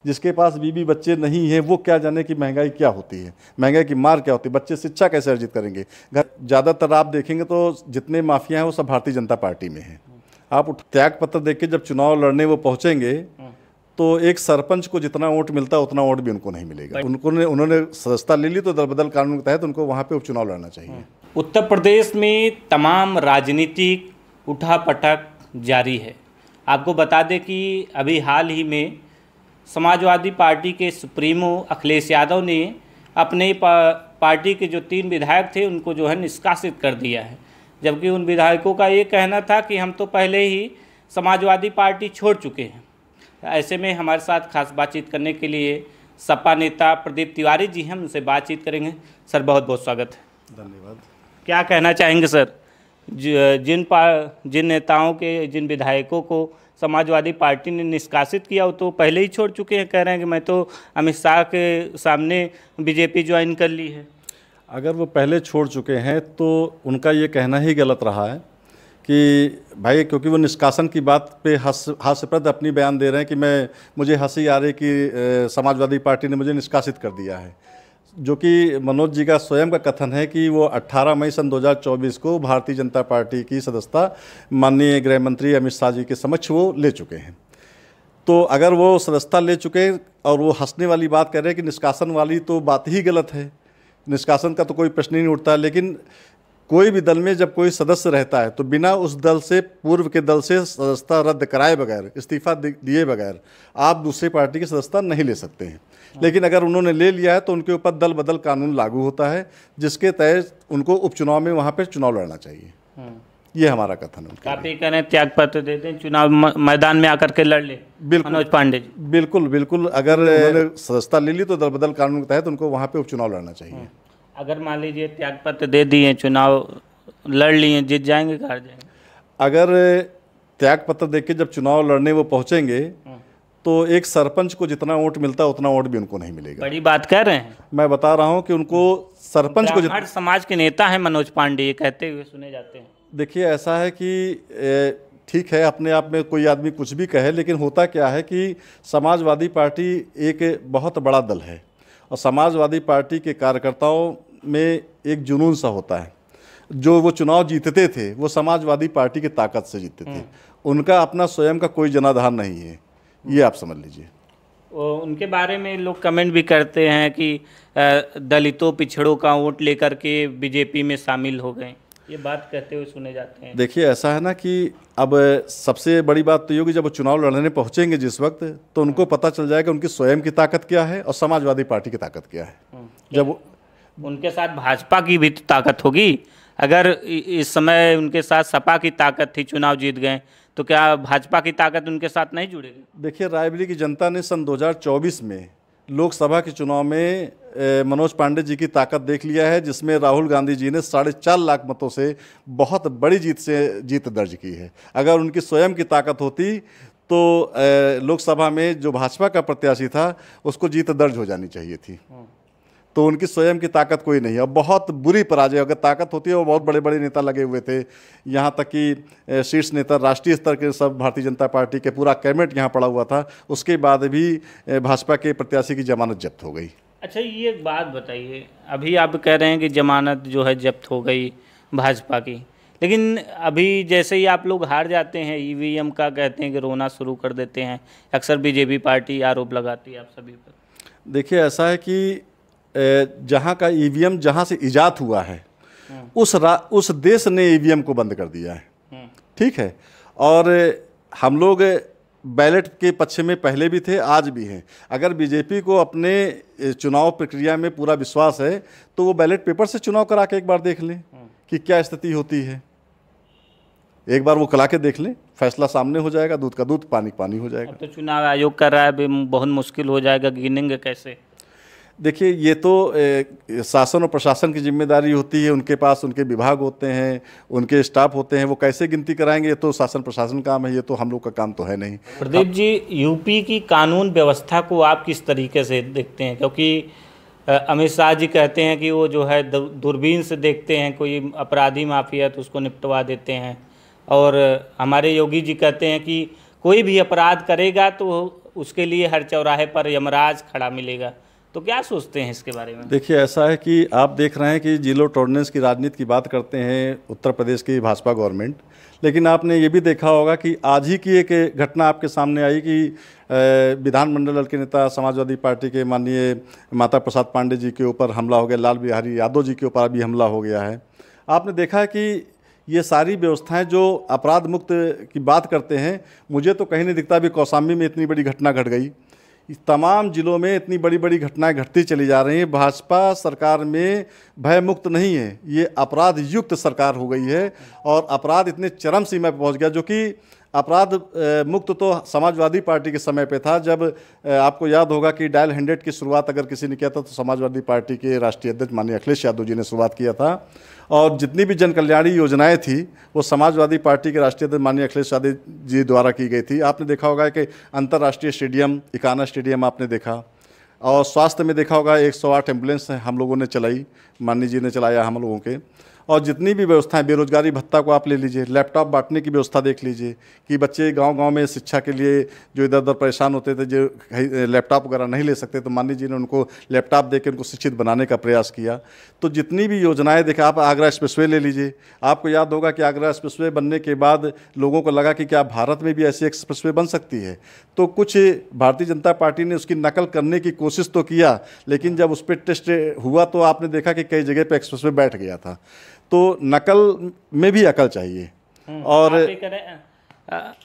जिसके पास बीवी बच्चे नहीं हैं वो क्या जाने कि महंगाई क्या होती है, महंगाई की मार क्या होती है, बच्चे शिक्षा कैसे अर्जित करेंगे। ज़्यादातर आप देखेंगे तो जितने माफिया हैं वो सब भारतीय जनता पार्टी में हैं। आप त्याग पत्र देख के जब चुनाव लड़ने वो पहुँचेंगे तो एक सरपंच को जितना वोट मिलता है उतना वोट भी उनको नहीं मिलेगा। उन्होंने सदस्यता ले ली तो दल बदल कानून के तहत उनको वहाँ पे उपचुनाव लड़ना चाहिए। उत्तर प्रदेश में तमाम राजनीतिक उठापटक जारी है। आपको बता दें कि अभी हाल ही में समाजवादी पार्टी के सुप्रीमो अखिलेश यादव ने अपने पार्टी के जो 3 विधायक थे उनको जो है निष्कासित कर दिया है, जबकि उन विधायकों का ये कहना था कि हम तो पहले ही समाजवादी पार्टी छोड़ चुके हैं। ऐसे में हमारे साथ खास बातचीत करने के लिए सपा नेता प्रदीप तिवारी जी हैं, उनसे बातचीत करेंगे। सर बहुत बहुत स्वागत है। धन्यवाद। क्या कहना चाहेंगे सर, जिन नेताओं के, जिन विधायकों को समाजवादी पार्टी ने निष्कासित किया वो तो पहले ही छोड़ चुके हैं, कह रहे हैं कि मैं तो अमित शाह के सामने बीजेपी ज्वाइन कर ली है। अगर वो पहले छोड़ चुके हैं तो उनका ये कहना ही गलत रहा है कि भाई, क्योंकि वो निष्कासन की बात पे हास्यप्रद अपनी बयान दे रहे हैं कि मुझे हंसी आ रही कि समाजवादी पार्टी ने मुझे निष्कासित कर दिया है, जो कि मनोज जी का स्वयं का कथन है कि वो 18 मई सन 2024 को भारतीय जनता पार्टी की सदस्यता माननीय गृह मंत्री अमित शाह जी के समक्ष वो ले चुके हैं। तो अगर वो सदस्यता ले चुके और वो हंसने वाली बात कर रहे हैं कि निष्कासन वाली, तो बात ही गलत है। निष्कासन का तो कोई प्रश्न ही नहीं उठता। लेकिन कोई भी दल में जब कोई सदस्य रहता है तो बिना उस दल से, पूर्व के दल से सदस्यता रद्द कराए बगैर, इस्तीफा दिए बगैर आप दूसरी पार्टी की सदस्यता नहीं ले सकते हैं। लेकिन अगर उन्होंने ले लिया है तो उनके ऊपर दल बदल कानून लागू होता है, जिसके तहत उनको उपचुनाव में वहाँ पर चुनाव लड़ना चाहिए। ये हमारा कथन है। आप ये कह रहे हैं त्याग पत्र दे दें, चुनाव मैदान में आकर के लड़ ले। बिल्कुल मनोज पांडे जी, बिल्कुल बिल्कुल। अगर उन्होंने सदस्यता ले ली तो दल बदल कानून के तहत उनको वहाँ पे उपचुनाव लड़ना चाहिए। अगर मान लीजिए त्याग पत्र दे दिए, चुनाव लड़ लिए, जीत जाएंगे कि हार जाएंगे? अगर त्याग पत्र देख के जब चुनाव लड़ने वो पहुँचेंगे तो एक सरपंच को जितना वोट मिलता है उतना वोट भी उनको नहीं मिलेगा। बड़ी बात कह रहे हैं। मैं बता रहा हूँ कि उनको सरपंच को हर समाज के नेता हैं मनोज पांडे, ये कहते हुए सुने जाते हैं। देखिए, ऐसा है कि ठीक है, अपने आप में कोई आदमी कुछ भी कहे, लेकिन होता क्या है कि समाजवादी पार्टी एक बहुत बड़ा दल है और समाजवादी पार्टी के कार्यकर्ताओं में एक जुनून सा होता है। जो वो चुनाव जीतते थे वो समाजवादी पार्टी की ताकत से जीतते थे। उनका अपना स्वयं का कोई जनाधार नहीं है, ये आप समझ लीजिए। उनके बारे में लोग कमेंट भी करते हैं कि दलितों पिछड़ों का वोट लेकर के बीजेपी में शामिल हो गए, ये बात कहते हुए सुने जाते हैं। देखिए, ऐसा है ना कि अब सबसे बड़ी बात तो ये होगी जब वो चुनाव लड़ने पहुंचेंगे जिस वक्त, तो उनको पता चल जाएगा उनकी स्वयं की ताकत क्या है और समाजवादी पार्टी की ताकत क्या है। जब उनके साथ भाजपा की भी ताकत होगी। अगर इस समय उनके साथ सपा की ताकत थी, चुनाव जीत गए, तो क्या भाजपा की ताकत उनके साथ नहीं जुड़ेगी? देखिए, रायबरेली की जनता ने सन 2024 में लोकसभा के चुनाव में मनोज पांडे जी की ताकत देख लिया है, जिसमें राहुल गांधी जी ने 4.5 लाख मतों से बहुत बड़ी जीत दर्ज की है। अगर उनकी स्वयं की ताकत होती तो लोकसभा में जो भाजपा का प्रत्याशी था उसको जीत दर्ज हो जानी चाहिए थी। तो उनकी स्वयं की ताकत कोई नहीं है। अब बहुत बुरी पराजय, अगर ताकत होती है, वो बहुत बड़े बड़े नेता लगे हुए थे, यहाँ तक कि शीर्ष नेता राष्ट्रीय स्तर के सब भारतीय जनता पार्टी के पूरा कैबिनेट यहाँ पड़ा हुआ था, उसके बाद भी भाजपा के प्रत्याशी की जमानत जब्त हो गई। अच्छा, ये एक बात बताइए, अभी आप कह रहे हैं कि जमानत जो है जब्त हो गई भाजपा की, लेकिन अभी जैसे ही आप लोग हार जाते हैं ईवीएम का कहते हैं कि रोना शुरू कर देते हैं, अक्सर बीजेपी पार्टी आरोप लगाती है आप सभी पर। देखिए, ऐसा है कि जहाँ का ईवीएम जहाँ से इजाद हुआ है उस देश ने ईवीएम को बंद कर दिया है, ठीक है। और हम लोग बैलेट के पक्ष में पहले भी थे, आज भी हैं। अगर बीजेपी को अपने चुनाव प्रक्रिया में पूरा विश्वास है तो वो बैलेट पेपर से चुनाव करा के एक बार देख लें कि क्या स्थिति होती है। एक बार वो करा के देख लें, फैसला सामने हो जाएगा, दूध का दूध पानी पानी हो जाएगा। अब तो चुनाव आयोग कर रहा है, बहुत मुश्किल हो जाएगा, गिनेंगे कैसे? देखिए, ये तो शासन और प्रशासन की जिम्मेदारी होती है, उनके पास उनके विभाग होते हैं, उनके स्टाफ होते हैं, वो कैसे गिनती कराएंगे, ये तो शासन प्रशासन काम है, ये तो हम लोग का काम तो है नहीं। प्रदीप जी, यूपी की कानून व्यवस्था को आप किस तरीके से देखते हैं? क्योंकि अमित शाह जी कहते हैं कि वो जो है दूरबीन से देखते हैं, कोई अपराधी माफिया तो उसको निपटवा देते हैं, और हमारे योगी जी कहते हैं कि कोई भी अपराध करेगा तो उसके लिए हर चौराहे पर यमराज खड़ा मिलेगा, तो क्या सोचते हैं इसके बारे में? देखिए, ऐसा है कि आप देख रहे हैं कि जीरो टॉलरेंस की राजनीति की बात करते हैं उत्तर प्रदेश की भाजपा गवर्नमेंट, लेकिन आपने ये भी देखा होगा कि आज ही की एक घटना आपके सामने आई कि विधानमंडल के नेता समाजवादी पार्टी के माननीय माता प्रसाद पांडे जी के ऊपर हमला हो गया, लाल बिहारी यादव जी के ऊपर भी हमला हो गया है। आपने देखा है कि ये सारी व्यवस्थाएं जो अपराध मुक्त की बात करते हैं, मुझे तो कहीं नहीं दिखता अभी कौशाम्बी में इतनी बड़ी घटना घट गई। इस तमाम जिलों में इतनी बड़ी बड़ी घटनाएं घटती चली जा रही हैं। भाजपा सरकार में भय मुक्त नहीं है, ये अपराध युक्त सरकार हो गई है और अपराध इतने चरम सीमा पर पहुंच गया, जो कि अपराध मुक्त तो समाजवादी पार्टी के समय पे था, जब आपको याद होगा कि डायल 100 की शुरुआत अगर किसी ने किया था तो समाजवादी पार्टी के राष्ट्रीय अध्यक्ष माननीय अखिलेश यादव जी ने शुरुआत किया था। और जितनी भी जन कल्याणी योजनाएं थी वो समाजवादी पार्टी के राष्ट्रीय अध्यक्ष माननीय अखिलेश यादव जी द्वारा की गई थी। आपने देखा होगा कि अंतर्राष्ट्रीय स्टेडियम इकाना स्टेडियम आपने देखा, और स्वास्थ्य में देखा होगा 108 एम्बुलेंस हम लोगों ने चलाई, माननीय जी ने चलाया हम लोगों के। और जितनी भी व्यवस्थाएं, बेरोजगारी भत्ता को आप ले लीजिए, लैपटॉप बांटने की व्यवस्था देख लीजिए कि बच्चे गांव-गांव में शिक्षा के लिए जो इधर उधर परेशान होते थे, जो लैपटॉप वगैरह नहीं ले सकते, तो माननीय जी ने उनको लैपटॉप देकर उनको शिक्षित बनाने का प्रयास किया। तो जितनी भी योजनाएं देखा, आप आगरा एक्सप्रेसवे ले लीजिए, आपको याद होगा कि आगरा एक्सप्रेसवे बनने के बाद लोगों को लगा कि क्या भारत में भी ऐसी एक्सप्रेसवे बन सकती है। तो कुछ भारतीय जनता पार्टी ने उसकी नकल करने की कोशिश तो किया, लेकिन जब उस पर टेस्ट हुआ तो आपने देखा कि कई जगह पर एक्सप्रेसवे बैठ गया था। तो नकल में भी अकल चाहिए। और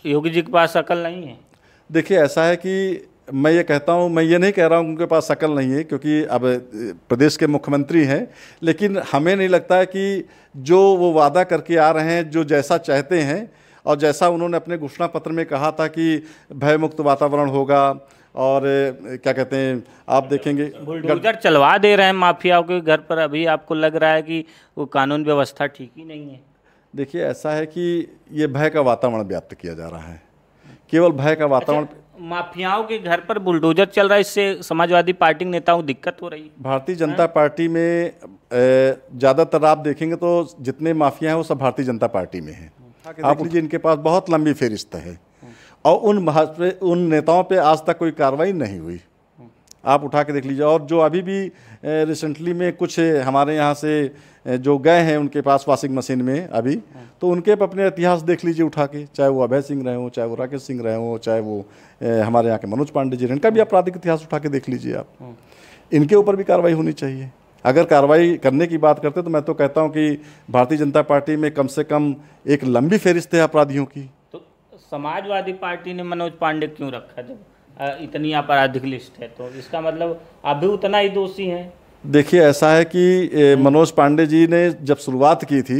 योगी जी के पास अकल नहीं है। देखिए, ऐसा है कि मैं ये कहता हूँ, मैं ये नहीं कह रहा हूँ उनके पास अकल नहीं है, क्योंकि अब प्रदेश के मुख्यमंत्री हैं, लेकिन हमें नहीं लगता है कि जो वो वादा करके आ रहे हैं, जो जैसा चाहते हैं और जैसा उन्होंने अपने घोषणा पत्र में कहा था कि भयमुक्त वातावरण होगा, और क्या कहते हैं, आप देखेंगे बुलडोजर चलवा दे रहे हैं माफियाओं के घर पर, अभी आपको लग रहा है कि वो कानून व्यवस्था ठीक ही नहीं है? देखिए, ऐसा है कि ये भय का वातावरण व्याप्त किया जा रहा है, केवल भय का वातावरण। माफियाओं के घर पर बुलडोजर चल रहा है, इससे समाजवादी पार्टी के नेताओं को दिक्कत हो रही है। भारतीय जनता पार्टी में ज़्यादातर आप देखेंगे तो जितने माफिया हैं वो सब भारतीय जनता पार्टी में हैं। आप लीजिए, इनके पास बहुत लंबी फहरिस्त है और उन नेताओं पे आज तक कोई कार्रवाई नहीं हुई। आप उठा के देख लीजिए। और जो अभी भी रिसेंटली में कुछ हमारे यहाँ से जो गए हैं उनके पास वॉशिंग मशीन में अभी, तो उनके अपने इतिहास देख लीजिए उठा के, चाहे वो अभय सिंह रहे हों, चाहे वो राकेश सिंह रहे हों, चाहे वो हमारे यहाँ के मनोज पांडे जी रहे, इनका भी आपराधिक इतिहास उठा के देख लीजिए आप। इनके ऊपर भी कार्रवाई होनी चाहिए। अगर कार्रवाई करने की बात करते तो मैं तो कहता हूँ कि भारतीय जनता पार्टी में कम से कम एक लंबी फहरिस्त है अपराधियों की। तो समाजवादी पार्टी ने मनोज पांडे क्यों रखा जब इतनी आपराधिक लिस्ट है? तो इसका मतलब आप भी उतना ही दोषी हैं। देखिए, ऐसा है कि मनोज पांडे जी ने जब शुरुआत की थी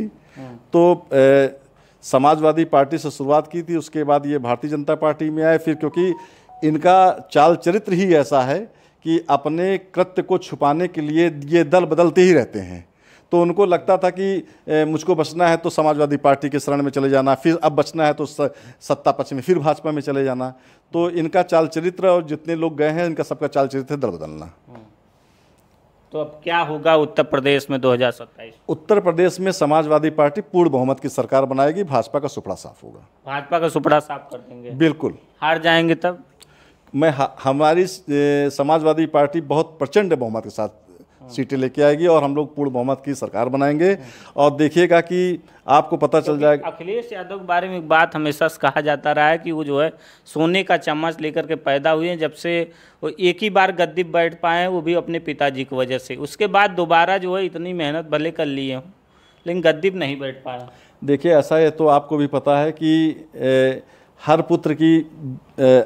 तो समाजवादी पार्टी से शुरुआत की थी, उसके बाद ये भारतीय जनता पार्टी में आए। फिर क्योंकि इनका चाल चरित्र ही ऐसा है कि अपने कृत्य को छुपाने के लिए ये दल बदलते ही रहते हैं, तो उनको लगता था कि मुझको बचना है तो समाजवादी पार्टी के शरण में चले जाना, फिर अब बचना है तो सत्ता पक्ष में फिर भाजपा में चले जाना। तो इनका चाल चरित्र, और जितने लोग गए हैं इनका सबका चाल चरित्र दल बदलना। तो अब क्या होगा उत्तर प्रदेश में 2027? उत्तर प्रदेश में समाजवादी पार्टी पूर्ण बहुमत की सरकार बनाएगी, भाजपा का सुपड़ा साफ होगा। भाजपा का सुपड़ा साफ कर देंगे? बिल्कुल। हार जाएंगे तब? हमारी समाजवादी पार्टी बहुत प्रचंड बहुमत के साथ सीटें लेके आएगी और हम लोग पूर्ण बहुमत की सरकार बनाएंगे। और देखिएगा कि आपको पता चल जाएगा। अखिलेश यादव के बारे में एक बात हमेशा से कहा जाता रहा है कि वो जो है सोने का चम्मच लेकर के पैदा हुए हैं। जब से वो एक ही बार गद्दी पर बैठ पाए वो भी अपने पिताजी की वजह से, उसके बाद दोबारा जो है इतनी मेहनत भले कर लिए हों लेकिन गद्दी पर नहीं बैठ पाया। देखिए, ऐसा है तो आपको भी पता है कि हर पुत्र की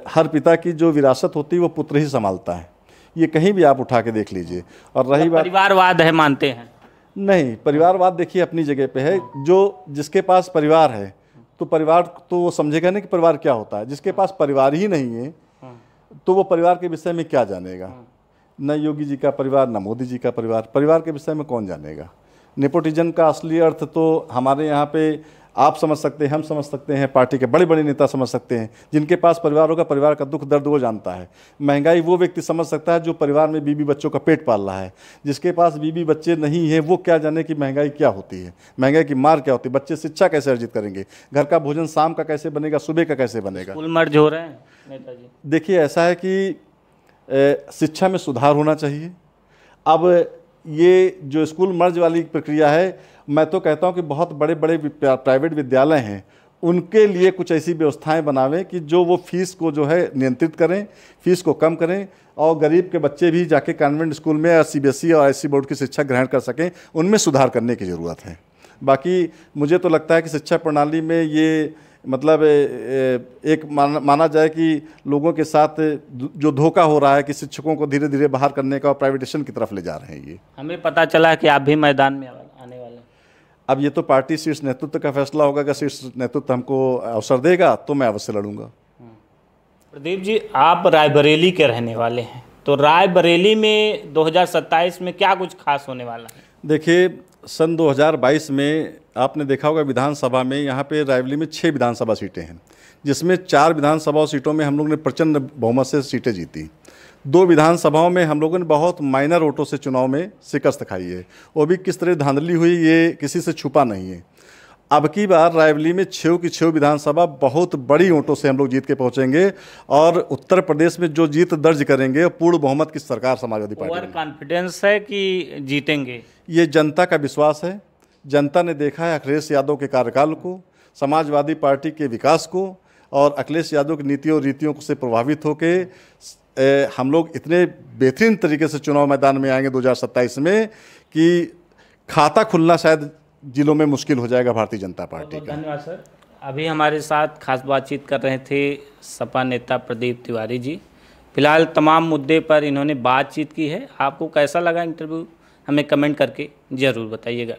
हर पिता की जो विरासत होती है वो पुत्र ही संभालता है। ये कहीं भी आप उठा के देख लीजिए। और रही बात, परिवारवाद है मानते हैं? नहीं, परिवारवाद देखिए अपनी जगह पे है। जो जिसके पास परिवार है तो परिवार तो वो समझेगा नहीं कि परिवार क्या होता है। जिसके पास परिवार ही नहीं है तो वो परिवार के विषय में क्या जानेगा। न योगी जी का परिवार, न मोदी जी का परिवार, परिवार के विषय में कौन जानेगा। नेपोटिज्म का असली अर्थ तो हमारे यहाँ पे आप समझ सकते हैं, हम समझ सकते हैं, पार्टी के बड़े बड़े नेता समझ सकते हैं, जिनके पास परिवार होगा, परिवार का दुख दर्द वो जानता है। महंगाई वो व्यक्ति समझ सकता है जो परिवार में बीवी बच्चों का पेट पाल रहा है। जिसके पास बीवी बच्चे नहीं है वो क्या जाने कि महंगाई क्या होती है, महंगाई की मार क्या होती है, बच्चे शिक्षा कैसे अर्जित करेंगे, घर का भोजन शाम का कैसे बनेगा, सुबह का कैसे बनेगा। स्कूल मर्ज हो रहे हैं नेताजी। देखिए ऐसा है कि शिक्षा में सुधार होना चाहिए। अब ये जो स्कूल मर्ज वाली प्रक्रिया है, मैं तो कहता हूं कि बहुत बड़े बड़े प्राइवेट विद्यालय हैं, उनके लिए कुछ ऐसी व्यवस्थाएं बनावें कि जो वो फीस को जो है नियंत्रित करें, फीस को कम करें, और गरीब के बच्चे भी जाके कॉन्वेंट स्कूल में या सीबीएसई और आईसी बोर्ड की शिक्षा ग्रहण कर सकें। उनमें सुधार करने की ज़रूरत है। बाकी मुझे तो लगता है कि शिक्षा प्रणाली में ये मतलब एक माना जाए कि लोगों के साथ जो धोखा हो रहा है कि शिक्षकों को धीरे धीरे बाहर करने का और प्राइवेटेशन की तरफ ले जा रहे हैं। ये हमें पता चला है कि आप भी मैदान में आने वाले हैं। अब ये तो पार्टी शीर्ष नेतृत्व का फैसला होगा कि शीर्ष नेतृत्व हमको अवसर देगा तो मैं अवश्य लड़ूंगा। प्रदीप जी, आप रायबरेली के रहने वाले हैं, तो रायबरेली में 2027 में क्या कुछ खास होने वाला है? देखिए, सन 2022 में आपने देखा होगा विधानसभा में यहाँ पे रायबरेली में 6 विधानसभा सीटें हैं, जिसमें 4 विधानसभा सीटों में हम लोग ने प्रचंड बहुमत से सीटें जीती। 2 विधानसभाओं में हम लोगों ने बहुत माइनर वोटों से चुनाव में शिकस्त खाई है। वो भी किस तरह धांधली हुई ये किसी से छुपा नहीं है। अब की बार रायबरेली में 6 की 6 विधानसभा बहुत बड़ी वोटों से हम लोग जीत के पहुंचेंगे, और उत्तर प्रदेश में जो जीत दर्ज करेंगे पूर्ण बहुमत की सरकार समाजवादी पार्टी ओवर कॉन्फिडेंस है कि जीतेंगे? ये जनता का विश्वास है। जनता ने देखा है अखिलेश यादव के कार्यकाल को, समाजवादी पार्टी के विकास को, और अखिलेश यादव की नीतियों और रीतियों से प्रभावित होकर हम लोग इतने बेहतरीन तरीके से चुनाव मैदान में आएंगे 2027 में कि खाता खुलना शायद जिलों में मुश्किल हो जाएगा भारतीय जनता पार्टी का। धन्यवाद सर। अभी हमारे साथ खास बातचीत कर रहे थे सपा नेता प्रदीप तिवारी जी। फिलहाल तमाम मुद्दे पर इन्होंने बातचीत की है। आपको कैसा लगा इंटरव्यू, हमें कमेंट करके ज़रूर बताइएगा।